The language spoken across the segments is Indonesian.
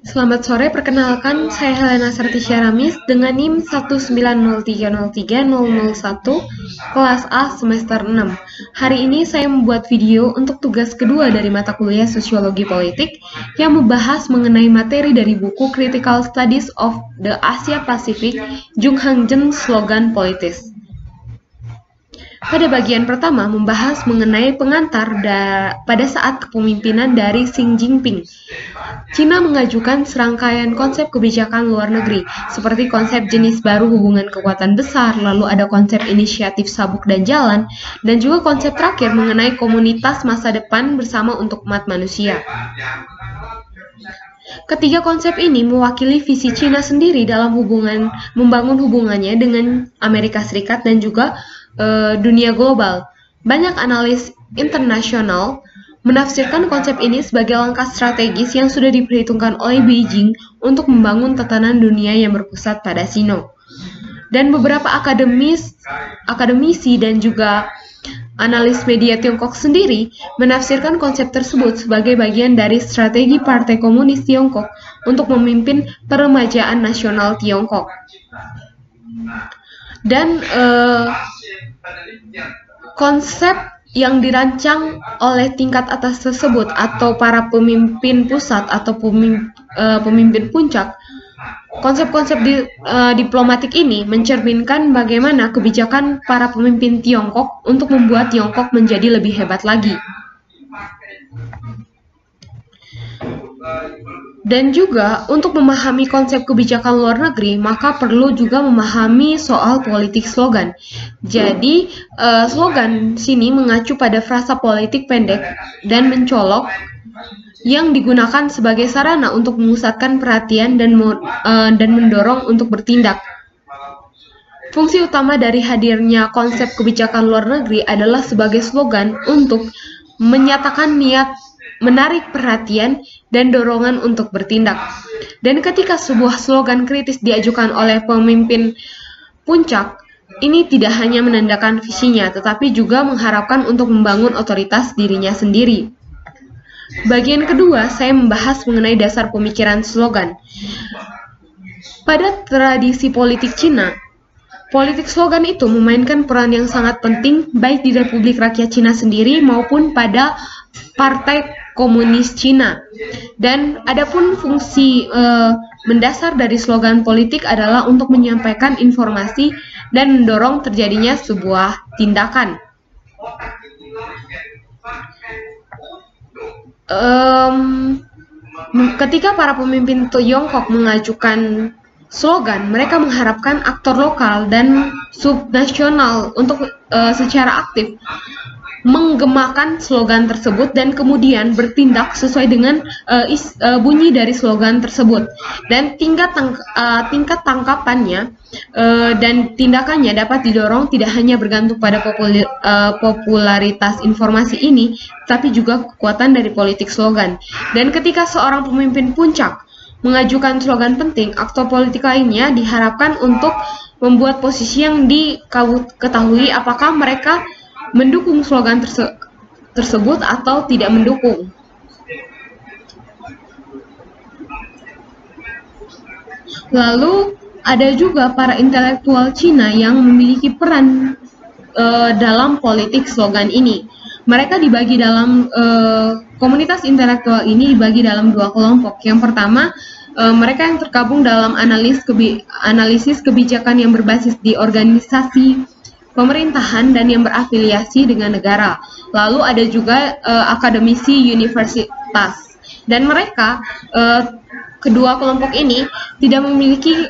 Selamat sore, perkenalkan saya Helena Sartisya Ramis dengan NIM 190303001 kelas A semester 6. Hari ini saya membuat video untuk tugas kedua dari mata kuliah Sosiologi Politik yang membahas mengenai materi dari buku Critical Studies of the Asia Pacific Jung Hang-jeon Slogan Politis. Pada bagian pertama membahas mengenai pengantar pada saat kepemimpinan dari Xi Jinping. Cina mengajukan serangkaian konsep kebijakan luar negeri, seperti konsep jenis baru hubungan kekuatan besar, lalu ada konsep inisiatif sabuk dan jalan, dan juga konsep terakhir mengenai komunitas masa depan bersama untuk umat manusia. Ketiga konsep ini mewakili visi Cina sendiri dalam membangun hubungannya dengan Amerika Serikat dan juga dunia global. Banyak analis internasional menafsirkan konsep ini sebagai langkah strategis yang sudah diperhitungkan oleh Beijing untuk membangun tatanan dunia yang berpusat pada Sino. Dan beberapa akademisi dan juga analis media Tiongkok sendiri menafsirkan konsep tersebut sebagai bagian dari strategi Partai Komunis Tiongkok untuk memimpin peremajaan nasional Tiongkok. Dan konsep yang dirancang oleh tingkat atas tersebut atau para pemimpin pusat atau pemimpin puncak, konsep-konsep diplomatik ini mencerminkan bagaimana kebijakan para pemimpin Tiongkok untuk membuat Tiongkok menjadi lebih hebat lagi. Dan juga untuk memahami konsep kebijakan luar negeri, maka perlu juga memahami soal politik slogan. Jadi, slogan sini mengacu pada frasa politik pendek dan mencolok yang digunakan sebagai sarana untuk memusatkan perhatian dan mendorong untuk bertindak. Fungsi utama dari hadirnya konsep kebijakan luar negeri adalah sebagai slogan untuk menyatakan niat menarik perhatian dan dorongan untuk bertindak. Dan ketika sebuah slogan kritis diajukan oleh pemimpin puncak, ini tidak hanya menandakan visinya, tetapi juga mengharapkan untuk membangun otoritas dirinya sendiri. Bagian kedua, saya membahas mengenai dasar pemikiran slogan. Pada tradisi politik Cina, politik slogan itu memainkan peran yang sangat penting baik di Republik Rakyat Cina sendiri maupun pada Partai Komunis Cina. Dan adapun fungsi mendasar dari slogan politik adalah untuk menyampaikan informasi dan mendorong terjadinya sebuah tindakan. Ketika para pemimpin Tiongkok mengajukan slogan, mereka mengharapkan aktor lokal dan subnasional untuk secara aktif menggemakan slogan tersebut dan kemudian bertindak sesuai dengan bunyi dari slogan tersebut. Dan tingkat tangkapannya dan tindakannya dapat didorong tidak hanya bergantung pada popularitas informasi ini, tapi juga kekuatan dari politik slogan. Dan ketika seorang pemimpin puncak mengajukan slogan penting, aktor politik lainnya diharapkan untuk membuat posisi yang diketahui apakah mereka mendukung slogan tersebut atau tidak mendukung. Lalu ada juga para intelektual Cina yang memiliki peran dalam politik slogan ini. Mereka dibagi dalam komunitas intelektual ini dibagi dalam dua kelompok. Yang pertama, mereka yang tergabung dalam analisis kebijakan yang berbasis di organisasi pemerintahan dan yang berafiliasi dengan negara. Lalu ada juga akademisi universitas. Dan mereka, kedua kelompok ini tidak memiliki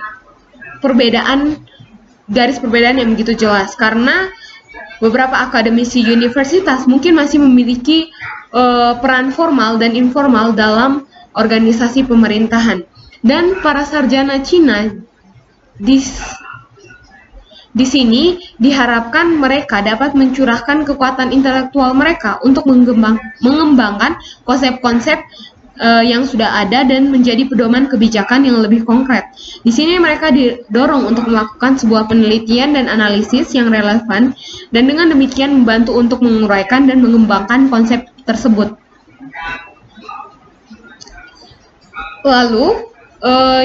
garis perbedaan yang begitu jelas, karena beberapa akademisi universitas mungkin masih memiliki peran formal dan informal dalam organisasi pemerintahan. Dan para sarjana Cina di sini diharapkan mereka dapat mencurahkan kekuatan intelektual mereka untuk mengembangkan konsep-konsep yang sudah ada dan menjadi pedoman kebijakan yang lebih konkret. Di sini mereka didorong untuk melakukan sebuah penelitian dan analisis yang relevan dan dengan demikian membantu untuk menguraikan dan mengembangkan konsep tersebut. Lalu,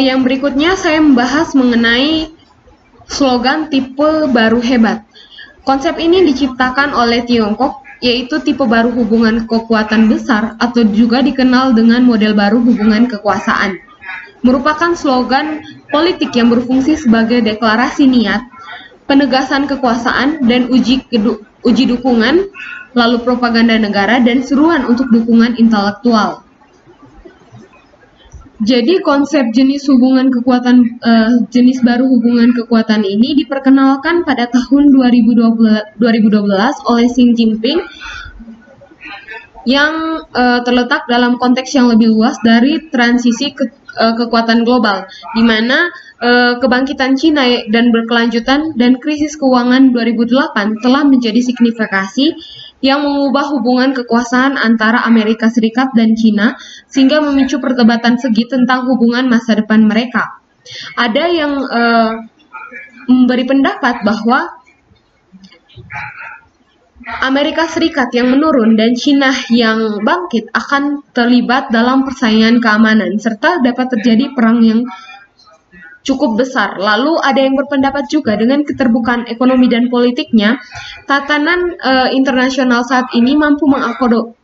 yang berikutnya saya membahas mengenai slogan tipe baru hebat. Konsep ini diciptakan oleh Tiongkok, yaitu tipe baru hubungan kekuatan besar atau juga dikenal dengan model baru hubungan kekuasaan. Merupakan slogan politik yang berfungsi sebagai deklarasi niat, penegasan kekuasaan, dan uji dukungan, lalu propaganda negara, dan seruan untuk dukungan intelektual. Jadi konsep jenis baru hubungan kekuatan ini diperkenalkan pada tahun 2012 oleh Xi Jinping yang terletak dalam konteks yang lebih luas dari transisi kekuatan global, di mana kebangkitan Cina dan berkelanjutan dan krisis keuangan 2008 telah menjadi signifikasi yang mengubah hubungan kekuasaan antara Amerika Serikat dan Cina sehingga memicu perdebatan segi tentang hubungan masa depan mereka. Ada yang memberi pendapat bahwa Amerika Serikat yang menurun dan Cina yang bangkit akan terlibat dalam persaingan keamanan serta dapat terjadi perang yang cukup besar. Lalu ada yang berpendapat juga dengan keterbukaan ekonomi dan politiknya, tatanan internasional saat ini mampu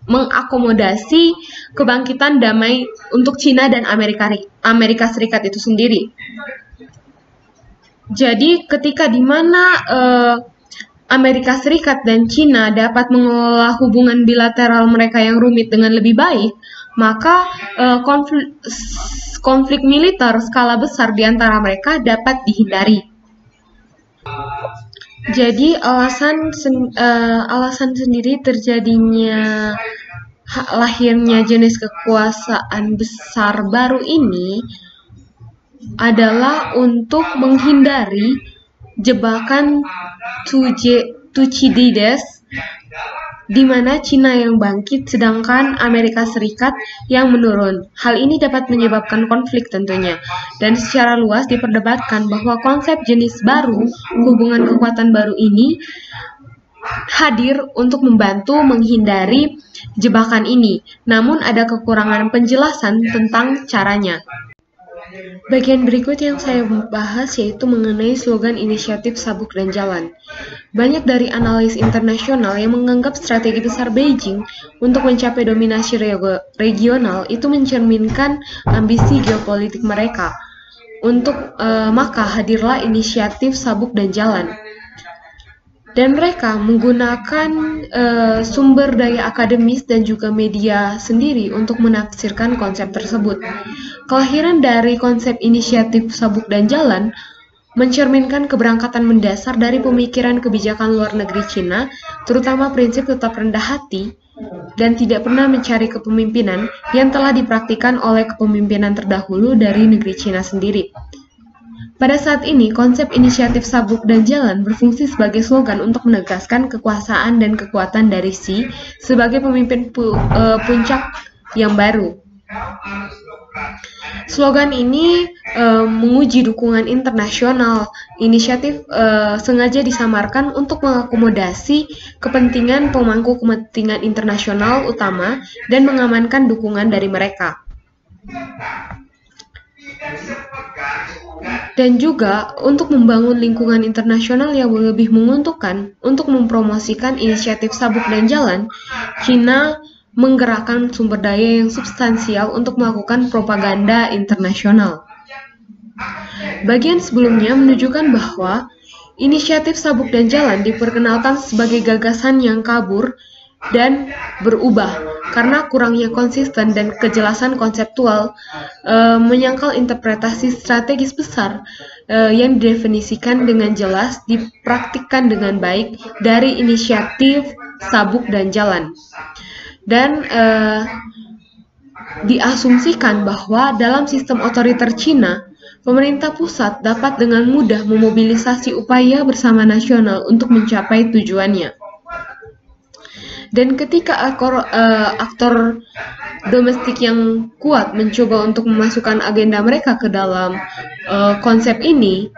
mengakomodasi kebangkitan damai untuk Cina dan Amerika Serikat itu sendiri. Jadi ketika di mana Amerika Serikat dan Cina dapat mengelola hubungan bilateral mereka yang rumit dengan lebih baik, maka konflik militer skala besar di antara mereka dapat dihindari. Jadi alasan sendiri terjadinya lahirnya jenis kekuasaan besar baru ini adalah untuk menghindari jebakan Thucydides, di mana Cina yang bangkit sedangkan Amerika Serikat yang menurun. Hal ini dapat menyebabkan konflik tentunya, dan secara luas diperdebatkan bahwa konsep jenis baru, hubungan kekuatan baru ini hadir untuk membantu menghindari jebakan ini. Namun ada kekurangan penjelasan tentang caranya. Bagian berikut yang saya bahas yaitu mengenai slogan inisiatif Sabuk dan Jalan. Banyak dari analis internasional yang menganggap strategi besar Beijing untuk mencapai dominasi regional itu mencerminkan ambisi geopolitik mereka. Maka hadirlah inisiatif Sabuk dan Jalan. Dan mereka menggunakan sumber daya akademis dan juga media sendiri untuk menafsirkan konsep tersebut. Kelahiran dari konsep inisiatif Sabuk dan Jalan mencerminkan keberangkatan mendasar dari pemikiran kebijakan luar negeri Cina, terutama prinsip tetap rendah hati dan tidak pernah mencari kepemimpinan yang telah dipraktikkan oleh kepemimpinan terdahulu dari negeri Cina sendiri. Pada saat ini, konsep inisiatif Sabuk dan Jalan berfungsi sebagai slogan untuk menegaskan kekuasaan dan kekuatan dari Xi sebagai pemimpin puncak yang baru. Slogan ini menguji dukungan internasional. Inisiatif sengaja disamarkan untuk mengakomodasi kepentingan pemangku kepentingan internasional utama dan mengamankan dukungan dari mereka. Dan juga untuk membangun lingkungan internasional yang lebih menguntungkan untuk mempromosikan inisiatif Sabuk dan Jalan, China menggerakkan sumber daya yang substansial untuk melakukan propaganda internasional. Bagian sebelumnya menunjukkan bahwa inisiatif Sabuk dan Jalan diperkenalkan sebagai gagasan yang kabur dan berubah karena kurangnya konsisten dan kejelasan konseptual, menyangkal interpretasi strategis besar yang didefinisikan dengan jelas dipraktikkan dengan baik dari inisiatif Sabuk dan Jalan. Dan diasumsikan bahwa dalam sistem otoriter Cina, pemerintah pusat dapat dengan mudah memobilisasi upaya bersama nasional untuk mencapai tujuannya. Dan ketika aktor domestik yang kuat mencoba untuk memasukkan agenda mereka ke dalam konsep ini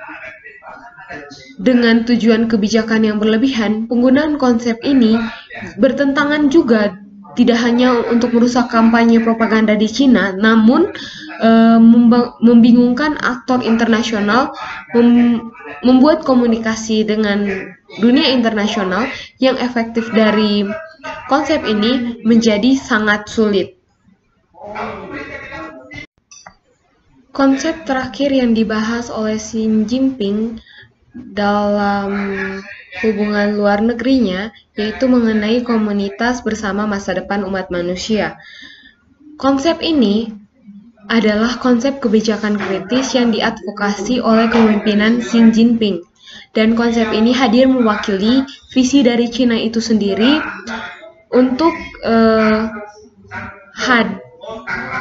dengan tujuan kebijakan yang berlebihan, penggunaan konsep ini bertentangan juga tidak hanya untuk merusak kampanye propaganda di Cina, namun membingungkan aktor internasional, membuat komunikasi dengan dunia internasional yang efektif dari konsep ini menjadi sangat sulit. Konsep terakhir yang dibahas oleh Xi Jinping dalam hubungan luar negerinya yaitu mengenai komunitas bersama masa depan umat manusia. Konsep ini adalah konsep kebijakan kritis yang diadvokasi oleh kepemimpinan Xi Jinping. Dan konsep ini hadir mewakili visi dari Cina itu sendiri untuk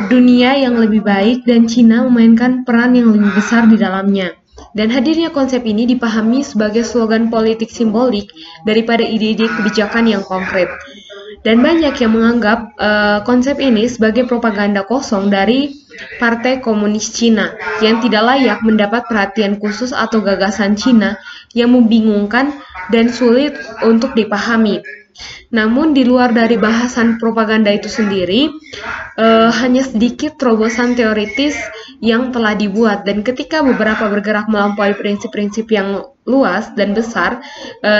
dunia yang lebih baik, dan Cina memainkan peran yang lebih besar di dalamnya. Dan hadirnya konsep ini dipahami sebagai slogan politik simbolik daripada ide-ide kebijakan yang konkret. Dan banyak yang menganggap konsep ini sebagai propaganda kosong dari Partai Komunis Cina yang tidak layak mendapat perhatian khusus atau gagasan Cina yang membingungkan dan sulit untuk dipahami. Namun di luar dari bahasan propaganda itu sendiri, hanya sedikit terobosan teoritis yang telah dibuat, dan ketika beberapa bergerak melampaui prinsip-prinsip yang luas dan besar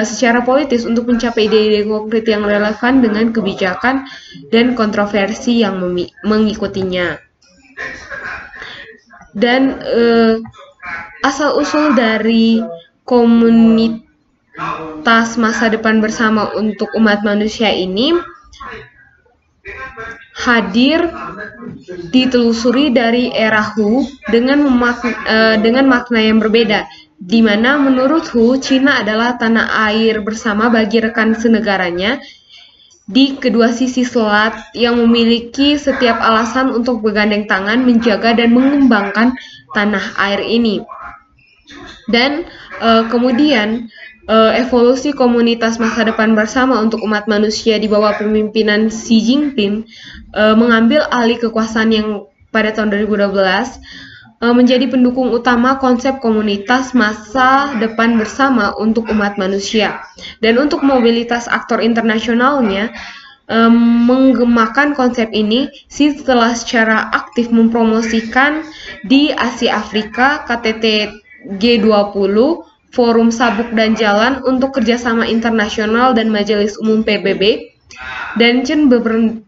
secara politis untuk mencapai ide-ide konkret yang relevan dengan kebijakan dan kontroversi yang mengikutinya. Dan asal-usul dari komunitas masa depan bersama untuk umat manusia ini hadir ditelusuri dari era Hu dengan makna yang berbeda, di mana menurut Hu, Cina adalah tanah air bersama bagi rekan senegaranya di kedua sisi selat yang memiliki setiap alasan untuk bergandeng tangan menjaga dan mengembangkan tanah air ini. Dan kemudian evolusi komunitas masa depan bersama untuk umat manusia di bawah pemimpinan Xi Jinping mengambil alih kekuasaan yang pada tahun 2012 menjadi pendukung utama konsep komunitas masa depan bersama untuk umat manusia. Dan untuk mobilitas aktor internasionalnya menggemakan konsep ini, Xi telah secara aktif mempromosikan di Asia Afrika, KTT G20, Forum Sabuk dan Jalan untuk Kerjasama Internasional dan Majelis Umum PBB, dan Chen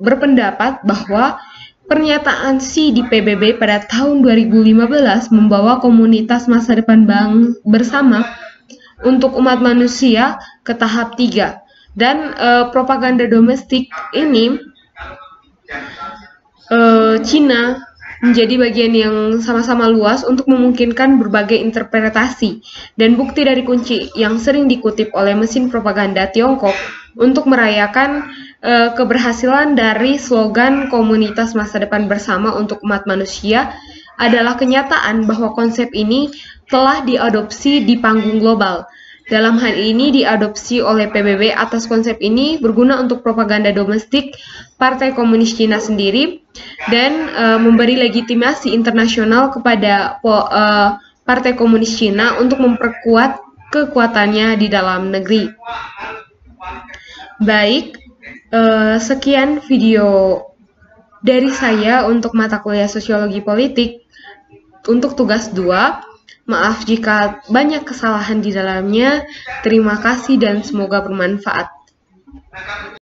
berpendapat bahwa pernyataan Xi di PBB pada tahun 2015 membawa komunitas masa depan bersama untuk umat manusia ke tahap 3. Dan propaganda domestik ini Cina menjadi bagian yang sama-sama luas untuk memungkinkan berbagai interpretasi, dan bukti dari kunci yang sering dikutip oleh mesin propaganda Tiongkok untuk merayakan keberhasilan dari slogan komunitas masa depan bersama untuk umat manusia adalah kenyataan bahwa konsep ini telah diadopsi di panggung global. Dalam hal ini diadopsi oleh PBB atas konsep ini berguna untuk propaganda domestik Partai Komunis Cina sendiri, dan memberi legitimasi internasional kepada Partai Komunis Cina untuk memperkuat kekuatannya di dalam negeri. Baik, sekian video dari saya untuk mata kuliah Sosiologi Politik untuk tugas 2. Maaf jika banyak kesalahan di dalamnya. Terima kasih dan semoga bermanfaat.